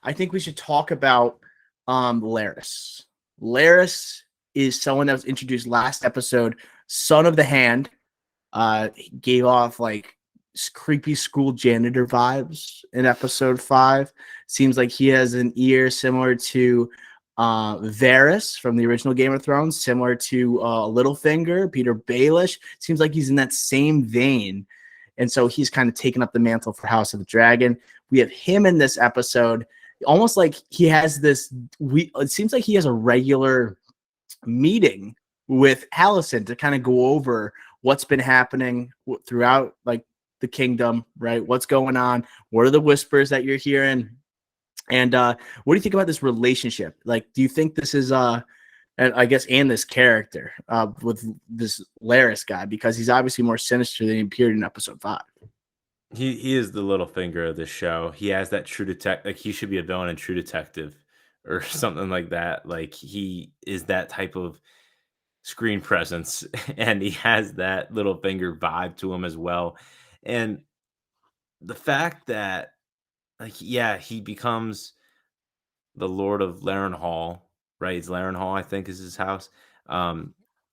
I think we should talk about Laris. Laris is someone that was introduced last episode, son of the hand. He gave off like creepy school janitor vibes in episode 5. Seems like he has an ear similar to Varys from the original Game of Thrones, similar to Littlefinger, Peter Baelish. Seems like he's in that same vein. And so he's kind of taken up the mantle for House of the Dragon. We have him in this episode, almost like he has this. It seems like he has a regular meeting with Alicent to kind of go over what's been happening throughout like the kingdom, right? What's going on? What are the whispers that you're hearing? And what do you think about this relationship? Like, do you think this is and I guess and this character with this Laris guy, because he's obviously more sinister than he appeared in episode 5. He is the little finger of the show. He has that True Detective. Like he should be a villain in True Detective or something like that. Like he is that type of screen presence, and he has that little finger vibe to him as well. And the fact that, like, yeah, he becomes the Lord of Larenhall, right? It's Larenhall, I think, is his house.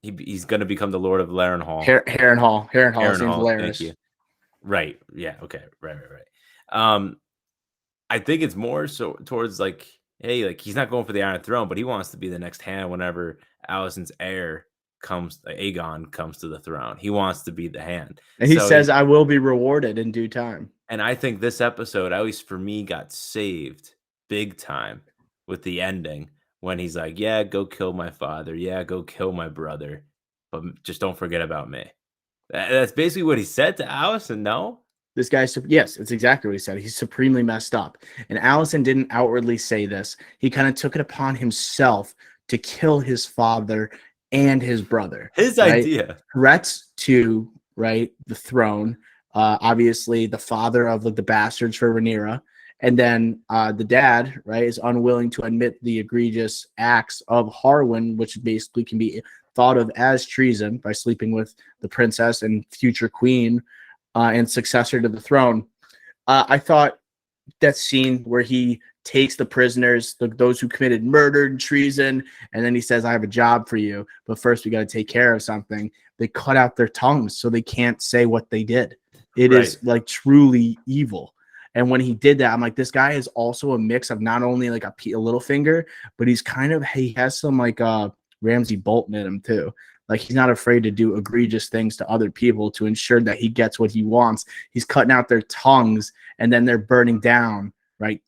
He's going to become the Lord of Larenhall. Harrenhal. His name's Harrenhall, thank Laris. you. Right. Yeah. Okay. Right. I think it's more so towards like, hey, like he's not going for the Iron Throne, but he wants to be the next hand whenever Alicent's heir comes, Aegon comes to the throne. He wants to be the hand. And he says, I will be rewarded in due time. And I think this episode, at least for me, got saved big time with the ending when he's like, yeah, go kill my father. Yeah, go kill my brother. But just don't forget about me. That's basically what he said to Alicent, no? This guy's, yes, it's exactly what he said. He's supremely messed up. And Alicent didn't outwardly say this. He kind of took it upon himself to kill his father and his brother. His right? idea. Threats to, right, the throne. Obviously, the father of like, the bastards for Rhaenyra. And then the dad, right, is unwilling to admit the egregious acts of Harwin, which basically can be thought of as treason by sleeping with the princess and future queen and successor to the throne. I thought that scene where he takes the prisoners, those who committed murder and treason, and then he says, I have a job for you, but first we got to take care of something. They cut out their tongues so they can't say what they did. It is like truly evil. And when he did that, I'm like, this guy is also a mix of not only like a little finger, but he has some like Ramsay Bolton in him too. Like he's not afraid to do egregious things to other people to ensure that he gets what he wants. He's cutting out their tongues and then they're burning down, right?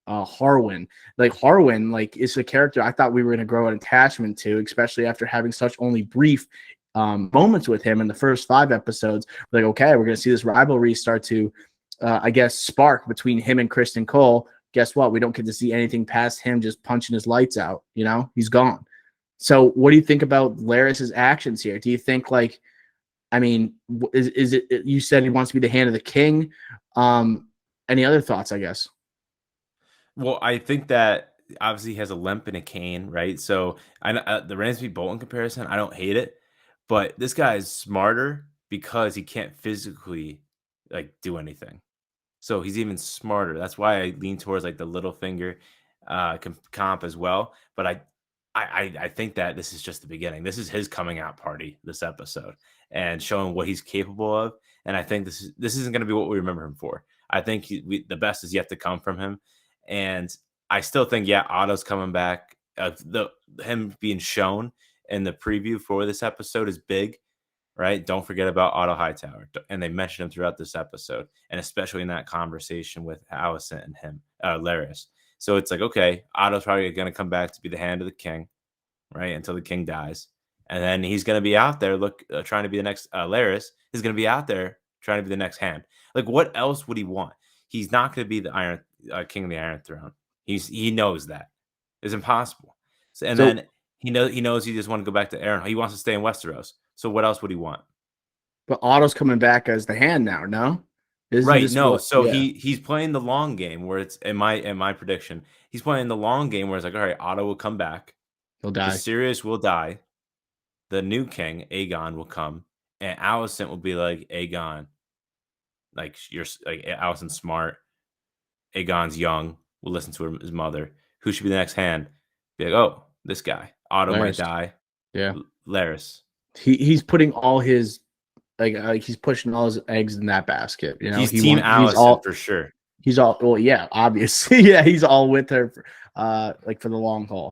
Harwin. Like Harwin, like is a character I thought we were going to grow an attachment to, especially after having such only brief moments with him in the first 5 episodes. Like, okay, we're going to see this rivalry start to, I guess, spark between him and Kristen Cole. Guess what? We don't get to see anything past him just punching his lights out. You know, he's gone. So what do you think about Laris's actions here? Do you think like, I mean, is it, you said he wants to be the hand of the king. Any other thoughts, I guess? Well, I think that obviously he has a limp and a cane, right? So the Ramsay Bolton comparison, I don't hate it, but this guy is smarter because he can't physically like do anything. So he's even smarter. That's why I lean towards like the Littlefinger comp as well. But I think that this is just the beginning. This is his coming out party, this episode, and showing what he's capable of. And I think this isn't going to be what we remember him for. I think the best is yet to come from him. And I still think, yeah, Otto's coming back. Him being shown in the preview for this episode is big, right? Don't forget about Otto Hightower. And they mentioned him throughout this episode, and especially in that conversation with Alicent and him, Laris. So it's like, okay, Otto's probably going to come back to be the hand of the king, right, until the king dies. And then he's going to be out there trying to be the next Laris is going to be out there trying to be the next hand. Like, what else would he want? He's not going to be the king of the Iron Throne. He knows that. It's impossible. Then he knows he just want to go back to Aaron. He wants to stay in Westeros. So what else would he want? But Otto's coming back as the hand now, no? Right, no. So he's playing the long game where it's in my prediction. He's playing the long game where it's like, all right, Otto will come back. He'll die. Sirius will die. The new king, Aegon, will come, and Alicent will be like, Aegon, like you're like Alicent's smart. Aegon's young. will listen to his mother. Who should be the next hand? Be like, oh, this guy. Otto might Laris. die. Yeah. Laris. He's putting all his he's pushing all his eggs in that basket. You know, He's Team Allison for sure. He's all well, yeah, obviously, yeah, he's all with her, like for the long haul.